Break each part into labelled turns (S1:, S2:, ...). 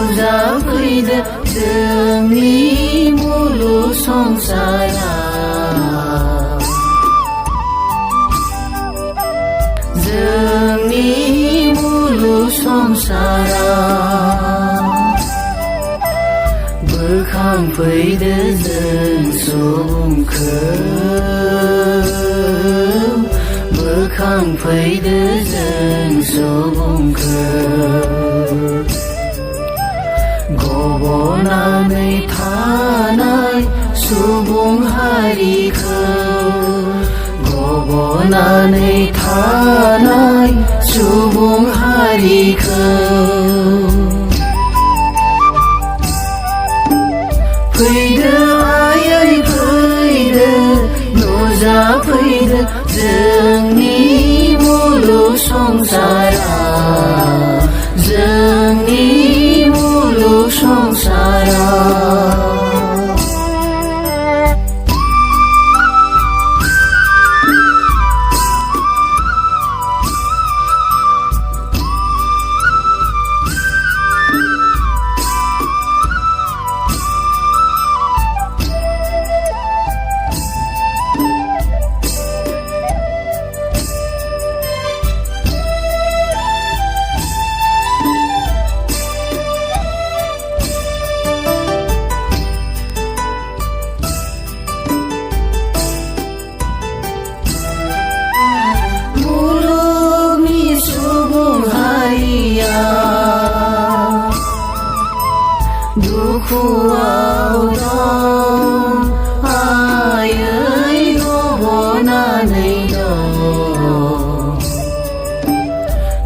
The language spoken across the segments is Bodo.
S1: नुजाफैदो जोंनि मुलुग संसाराव जोंनि मुलुग संसाराव बोखांफैदो जों सुबुंखौ बोखांफैदो जों सुबुंखौ गब'नानै थानाय सुबुं हारिखौ गब'नानै थानाय सुबुं हारिखौ फैदो आयै फैदो नुजाफैदो जोंनि मुलुग संसाराव जोंनि मुलुग संसाराव दुखुआव दं आयै गब'नानै दं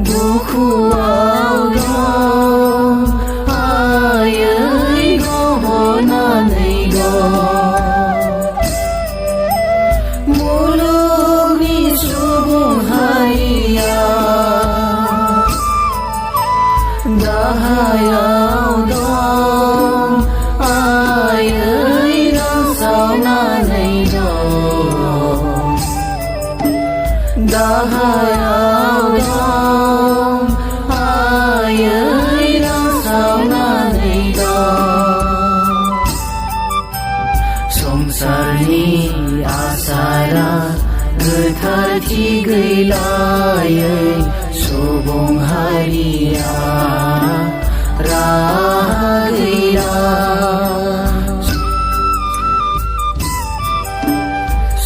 S1: दुखुआव दं आयै गब'नानै दं मुलुगनि सुबुं हारिया दाहायाव दं आयै रानसावनानै दं दाहायाव दं आयै रानसावनानै दं संसारनि आसारा गोथारथि गैलायै सुबुं हारिया राहा गैला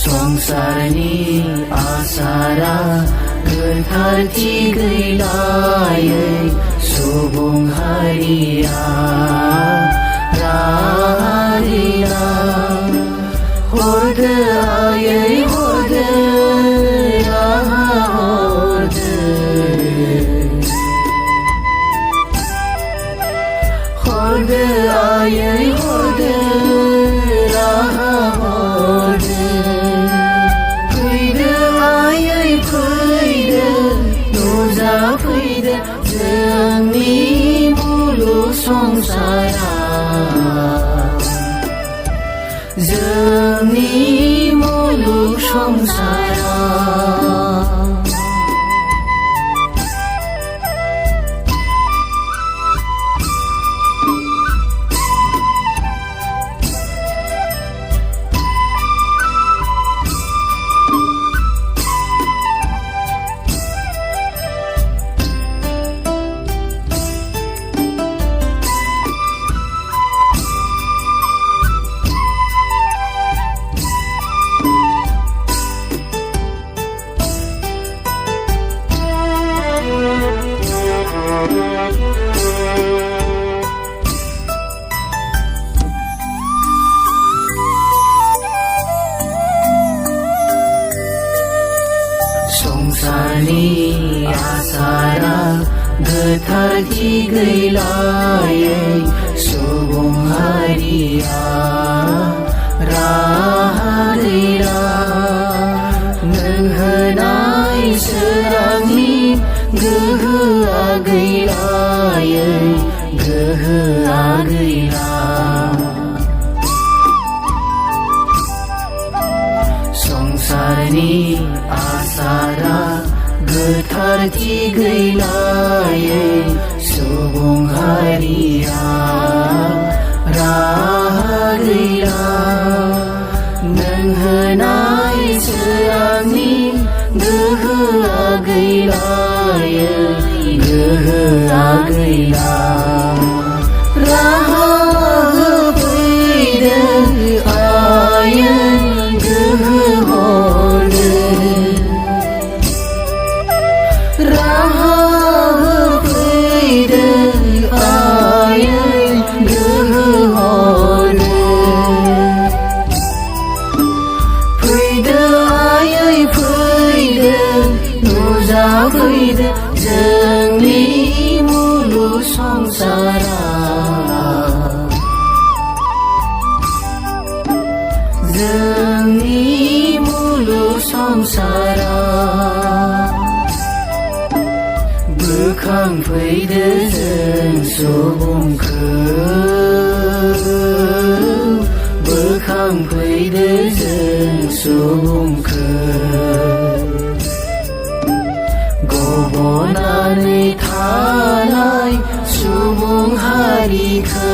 S1: संसारनि आसारा गोथारथि गैलायै सुबुं हारिया राहा गैला हरदो आयै हरदो राहा हरदो हरदो आयै हरदो राहा हरदो फैदो आयै फैदो नुजाफैदो जोंनि मुलुग संसाराव जोंनि मुलुग संसाराव संसारनि आसारा गोथारथि गैलायै सुबुं हारिया राहा गैला नों होनाय सोरांनि गोहोआ गैलायै गोहोआ गैला संसारनि आसारा गोथारथि गैलायै सुबुं हारिया गोहोआ गैला राहा होफैदों आयेन गोहो हरदों राहा होफैदों आयेन गोहो हरदों फैदों आयै फैदों नुजाफैदों जोंनि मुलुग संसारा जोंनि मुलुग संसारा बोखांफैदो जों सुबुंखौ बोखांफैदो जों सुबुंखौ गब'नानै थानाय सुबुं हारिखौ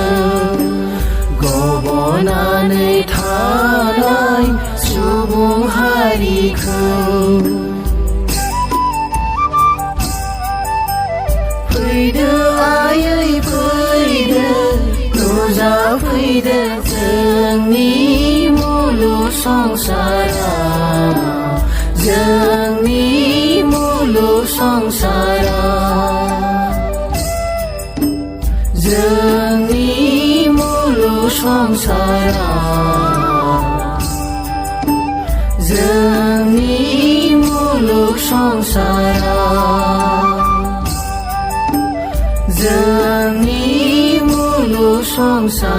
S1: गब'नानै थानाय सुबुं हारिखौ फैदो आयै फैदो नुजाफैदो जोंनि मुलुग संसारा जोंनि मुलुग संसारा जोंनि मुलुग संसारा जोंनि मुलुग संसारा जोंनि मुलुग संसारा